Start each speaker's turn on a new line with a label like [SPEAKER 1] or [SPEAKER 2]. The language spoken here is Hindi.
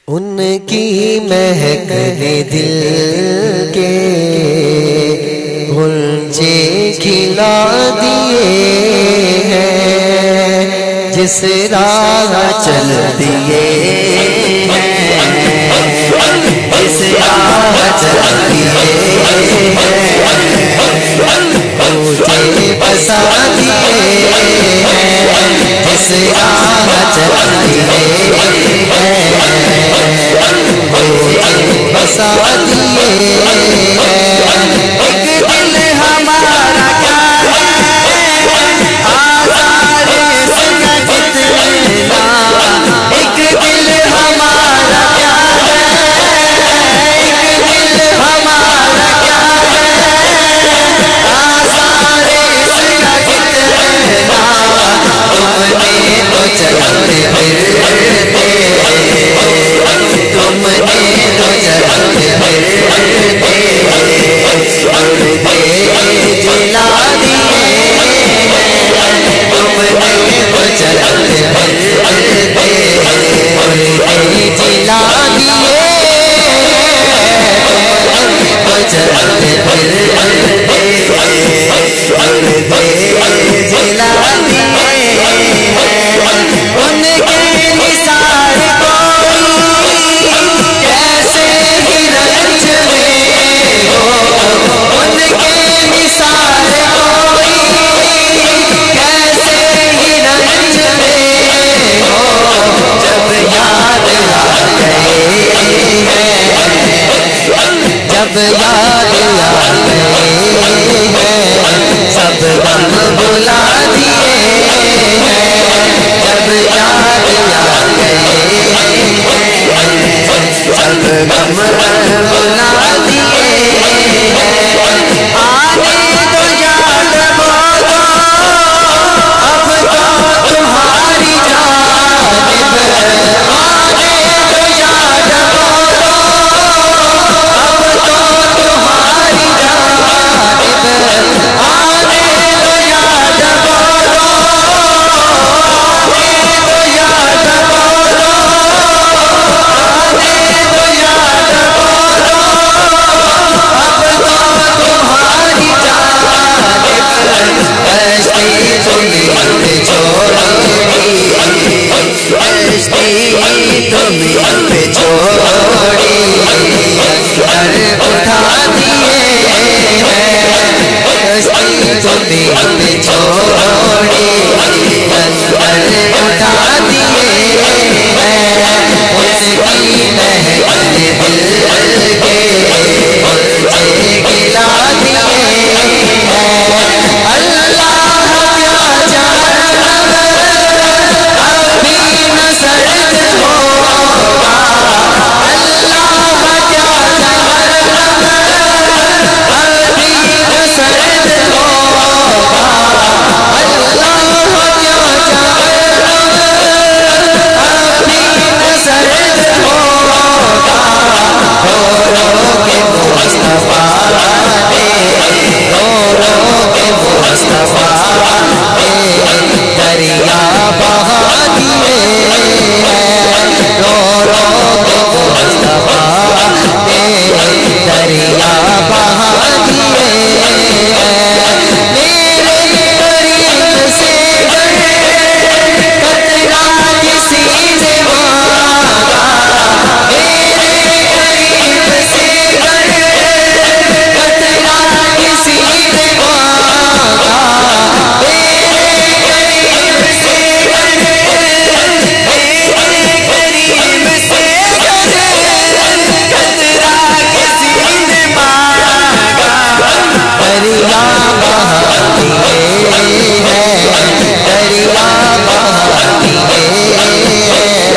[SPEAKER 1] उनकी महक ने दिल के गुंजे खिला दिए हैं, जिस राह चल दिए हैं, जिस राह चल दिए हैं, मुझे बसा दिए हैं, जिस राह चल दिए हैं, बसा दिए हैं। एक दिल हमारा क्या है आज़ाद इसका कितना, एक दिल हमारा क्या है, एक दिल हमारा क्या है आज़ाद इसका कितना, तुमने तो चलते फिरते, तुमने तो चलते फिरते मुर्दे जिला दिए हैं, तुमने तो चलते फिरते मुर्दे जिला दिए हैं, तुमने तो चलते फिरते मुर्दे जिला दिए हैं। उनके निसार कैसे ही रंज में हो, उनके निसार कोई कैसे ही रंज में हो, जब याद आ गए हैं, जब याद आ गए हैं, सब गम भुला दिए हैं, जब याद आ गए हैं, सब गम भुला दिए हैं। आने दो याद वो तो अब तो तुम्हारी जानिब, आने दो याद वो तो अब तो तुम्हारी जानिब, आने दो याद वो तो, आने दो याद वो तो, आने दो याद वो तो अब तो तुम्हारी जानिब। कश्ती तुम्हें छोड़ी, कश्ती तुम्हें छोड़ी घर उठा दिए हैं, कश्ती तुम्हें छोड़ी घर उठा दिए हैं। उसकी महक ने दिल के मुझे गिला दिए हैं। अल्लाह क्या जाने अभी न सर्द होगा, अल्लाह क्या जाने अभी न सर्द होगा, अल्लाह क्या जाने अभी न सर्द होगा। रो रो के मुस्तफा ने, रो रो के मुस्तफा ने दरिया बहा दिए हैं, रो रो के मुस्तफा ने दरिया बहा दिए हैं। मेरे करीब से कतरा किसी ने मांगा, मेरे करीब से कतरा किसी ने मांगा, मेरे करीब से मेरे करीब से कतरा किसी ने मांगा। दरिया बहा दिए हैं, दरिया बहा दिए हैं,